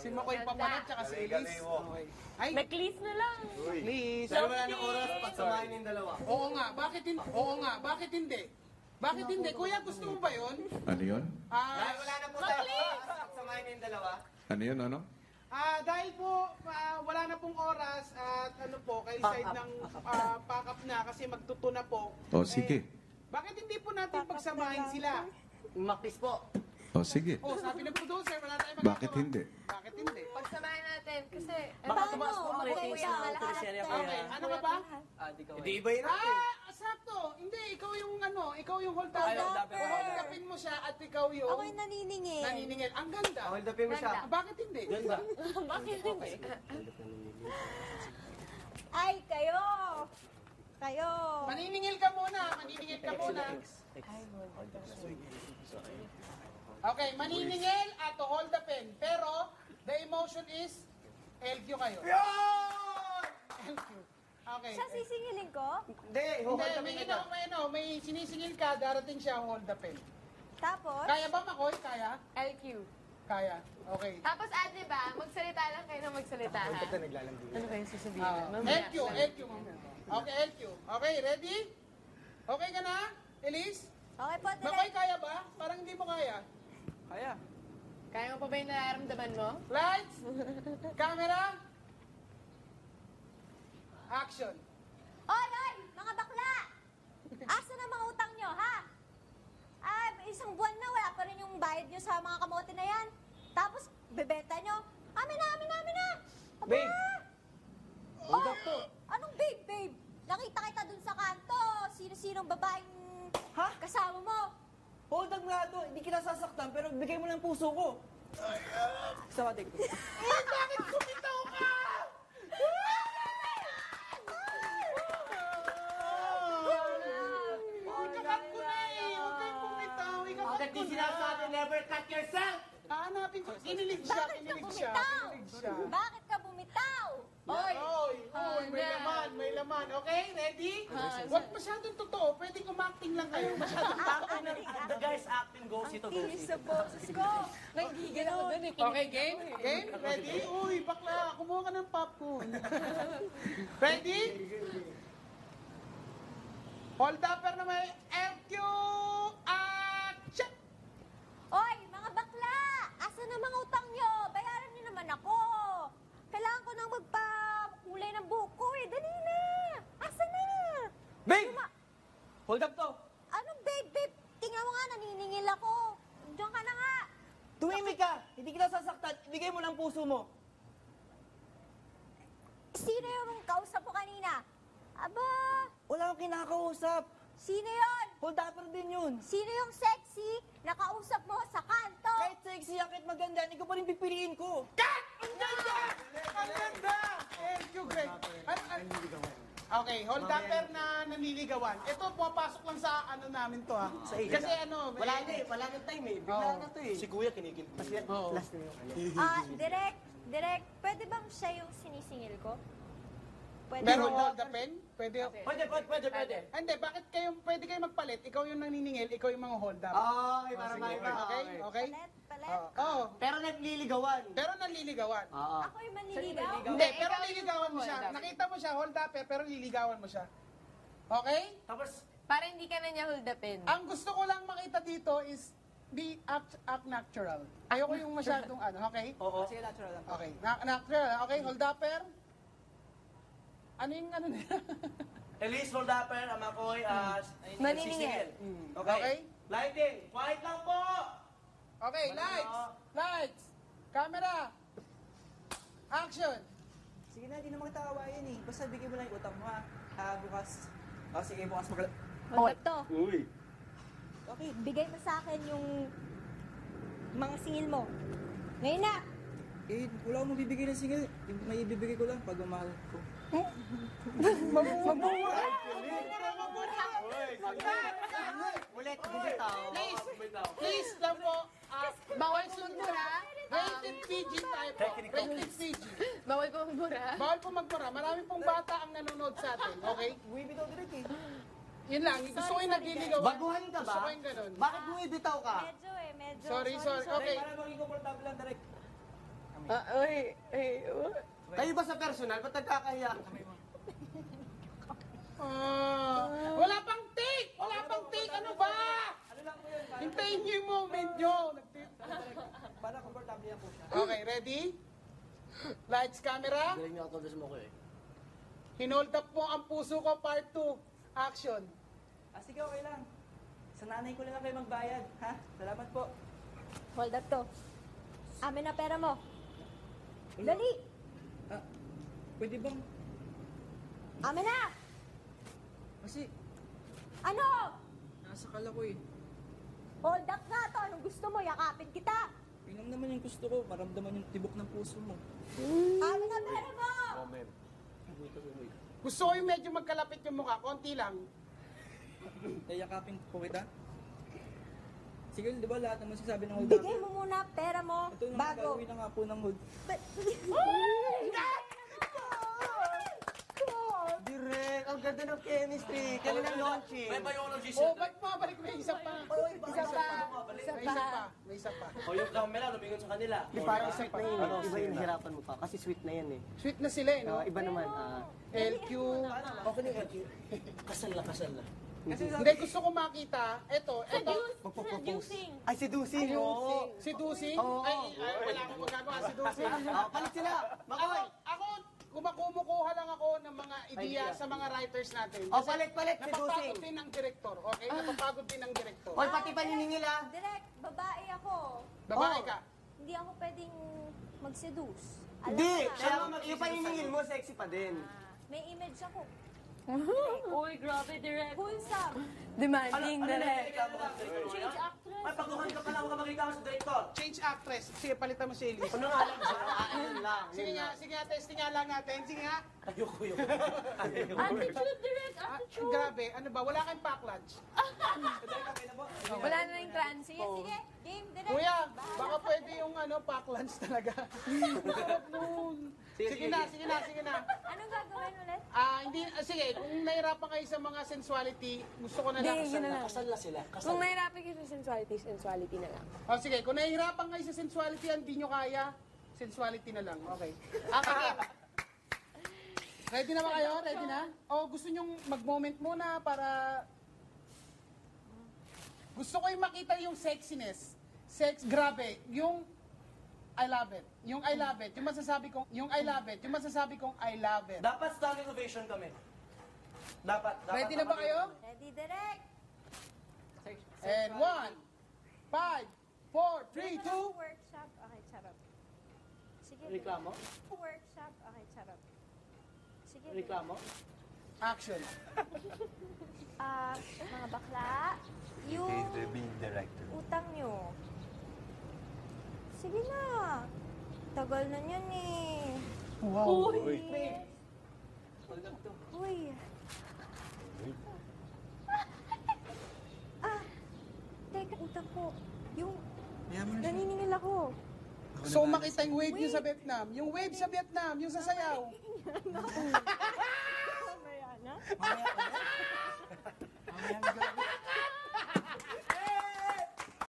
Si Makoy Papanat, tsaka si Elise. Okay. Ay, Necklace na lang. please. Pero wala ng oras, pagsamahin yung dalawa. Oo nga, bakit hindi? Oo nga, bakit hindi? Bakit hindi? Kuya, gusto mo ba yun? Ano yun? Dahil wala na po tayo oras, pagsamahin yung dalawa. Ano yun, ano? Dahil po, wala na pong oras at ano po, kayo side ng pack up na kasi magtuto na po. O, sige. Bakit hindi po natin pagsamahin sila? Makis po. O, sige. Oh, sabi ng producer, wala tayong magagawa. Bakit hindi? Bakit hindi? Pagsamahin natin kasi... Baka tumaas po ang ratings ng teleserye po Okay, ano ka ba? Hindi iba yun natin. Sakto. Hindi, ikaw yung ano, ikaw yung hold up. Ay, hold upper. Hold upin mo siya at ikaw yung Ako yung naniningil. naniningil. Ang ganda. Hold upin mo siya. Bakit hindi? Ganda. Bakit hindi? Ay, kayo! Kayo! Maniningil ka muna. Maniningil ka muna. Okay, maniningil at to hold the pen. Pero, the emotion is LQ kayo. LQ. Okay. Siya sisingilin ko? Hindi, Hindi, hold upin may, kita. may sinisingil ka, darating siya hold the pen. Tapos? Kaya ba, Makoy? Kaya? LQ. Kaya. Okay. Tapos ate ba, magsalita lang kayo na magsalita ha? Ano kayo sasabihin? LQ, LQ. Okay, LQ. Okay, ready? Okay ka na, Elise? Okay po, Makoy, direct. kaya ba? Parang hindi mo kaya. Kaya. Kaya mo pa ba yung nararamdaman mo? Lights, camera, action. Oy, oy! Mga bakla! Asa na mga utang nyo, ha? Isang buwan na, wala pa rin yung bayad nyo sa mga kamote na yan. Tapos, bebenta nyo. Amin na, amin na, amin na! Aba! Babe! Hold up to. Anong babe, babe? Nakita kita dun sa kanto. Sino-sinong babaeng Ha? kasama mo? Hold up nga to, hindi kita sasaktan, pero bigay mo ng puso ko. Sa matik. Bakit kumitaw ka? Ikakat ko na eh. Huwag kayong kumitaw. Ikakat Agad ko din na. sinasabi, never cut yourself! Hanapin ko. Kinilig siya, Bakit ka kinilig siya. bumitaw? Kinilig siya. Bakit ka bumitaw? Oy! Oy, may laman, may laman. Okay, ready? Huwag masyadong totoo. Pwedeng umacting lang kayo. Masyadong The guy's acting goes ito, goes Tinis sa boses ko. Nagigil ako dun eh. Okay, game? Game? Ready? Uy, bakla, kumuha ka ng popcorn. Ready? Hold upper na may FQ action! Oy, mga bakla! Asa na mga utang nyo? Bayaran nyo naman ako. Kailangan ko nang magpa-kulay ng buhok ko eh. Dali na! Asa na? Babe! Hold up to. Anong babe, babe? Tingnan mo nga, naniningil ako. Diyan ka na nga. Tumimik ka, hindi kita sasaktan, ibigay mo ng puso mo. Sino yung kausap ko kanina? Aba, Wala akong kinakausap. sino yon? Hold upper din yun. Sino yung sexy na kausap mo sa kanto? Kahit sexy yan, kahit maganda, hindi ko pa rin pipiliin ko. Ang ganda! Ang ganda! FQ, Greg. Okay, hold upper na naniligawan. Ito, pumapasok lang sa ano namin to ha. Kasi ano, Wala na eh, wala nang time eh. Bigla na to eh. Si kuya kinikiliti. Kasi last na yung Direct, pwede bang siya yung sinisingil ko? Pwede. pero hold the pen? Pwede. Pwede. Hindi, bakit pwede kayo magpalit? Ikaw yung naniningil, ikaw yung mga hold up. Okay, para makita. Okay? Okay? Palet. Oo. Pero nagliligawan. Pero nanliligawan. Oo. Ako yung manliligaw. Hindi, pero ikaw yung nililigawan mo siya. hold up. Nakita mo siya, hold up pero nililigawan mo siya. Okay? Tapos, Para hindi ka na niya hold upin. Ang gusto ko lang makita dito is be act natural. Ayoko yung masyadong ano, okay? oo. Sige, natural lang. Okay, natural. Okay, hold upper. Ano yung ano nila? Elise, hold upper, Amakoy, Maniningil. Okay. Lighting, quiet lang po! Okay, lights, camera, action. Sige na, di naman kita kawayan eh. Basta bigay mo lang yung utang mo ha. Bukas. Sige, bukas Hold up to. Uy. Okay, bigay mo sa akin yung mga singil mo. Ngayon na. Eh, wala akong mabibigay ng singil. May ibibigay ko lang pag mamahal ko. Magmumura. Ulit, bumitaw. Please lang po. Bawal po magmura. Rated PG tayo po. Rated PG. Bawal po magmura. Bawal po magmura. Marami pong bata ang nanonood sa atin. Okay? Buwi bitaw direct eh. Yun lang. Gusto ko yung nagliligawan. Baguhan ka Gusto ba? ko yung ganun. Bakit bumibitaw ka? Medyo. Sorry. Okay. Para maging komportable lang direct. Kayo ba sa personal? Ba't nagkakahiya? Wala pang take! Wala pang take! Ano ba? Hintayin niyo yung moment nyo. Para komportable yan po siya. Okay, ready? Lights, camera. Galing niya ako mo ko eh. Hinold up po ang puso ko, part 2. Action. Sige, okay lang. Sa nanay ko lang kayo magbayad, ha? Salamat po. Hold up to. Amin na pera mo. Dali! Pwede bang... Amin na! Kasi, Ano? nasakal ako eh. Hold up nga to. Anong gusto mo? Yakapin kita. Yun lang naman yung gusto ko, maramdaman yung tibok ng puso mo. Amin na pera mo! Gusto ko yung medyo magkalapit yung mukha. Konti lang. Yakapin po kita. Sige, di ba lahat naman sinasabi ng hold up? Bigay mo muna pera mo Ito naman bago. gagawin na nga po ng hold. Direk, ang ganda ng chemistry. Kailan ang launching? Oh, ba't mabalik? May isa pa. Isa pa. Isa May pa. isa pa. May isa pa. O yung camera, lumingon sa kanila. Di parang sweet na yun. Iba yung hirapan mo pa. Kasi sweet na yan eh. Sweet na sila eh, no? Iba naman. LQ. Okay na LQ. Kasal na. Hindi, gusto ko makita. Eto. Seducing. Ay, si Dusing. Oo. Si Dusing. Oo. Ay, wala akong magagawa. Si Dusing. Palit sila. Makoy. Ako, kumukuha lang ako ng mga ideya sa mga writers natin. O, palit si Dusing. Napapagod din ang director, okay? Napapagod din ang director. Hoy, pati paniningil ah. Direk, babae ako. Babae Oh. ka. Hindi ako pwedeng mag-seduce. Alam Hindi. mo na. Kaya yung paniningil mo, sexy pa din. May image ako. Uy, grabe, direct. Wholesome. Demanding, direct. Change actress. Ay, pagkuhan ka pala ako makikita ko sa director. Change actress. Sige, palitan mo si Elise. Ano nga lang siya? Ayun lang. Sige nga, testing nga lang natin. Sige nga. Ayoko. Attitude, direct. Attitude. Grabe, ano ba? Wala kayong pack lunch. Wala na yung transit. Sige, sige. Game, direct. Kuya, baka pwede yung pack lunch talaga. Sarap nun. Sige na. Anong gagawin ulit? Sige, kung nahirapan kayo sa mga sensuality, gusto ko na lang. Hindi, yun na lang. Kasal na sila. Kung nahirapan kayo sa sensuality na lang. Sige, kung nahihirapan kayo sa sensuality, hindi nyo kaya, sensuality na lang. Okay. Sige. Ready na ba kayo? Ready na? O gusto nyong mag-moment muna para... Gusto ko yung makita yung sexiness. Grabe. Yung I love it. Yung I love it. Yung masasabi kong I love it. Dapat standing ovation kami. Dapat. Ready na ba kayo? Ready, direct. And 1, 5, 4, 3, 2. Workshop. Okay, charot. Sige. Reklamo? Workshop. Okay, charot. Sige. Reklamo? Action. Mga bakla, yung utang nyo. Sige na. Tagal na yan eh. Wow. Uy. Teka, utang ko. Yung naniningil ako. So makita yung wave nyo sa Vietnam. Yung wave sa Vietnam, yung sasayaw. Mamaya na. Mamaya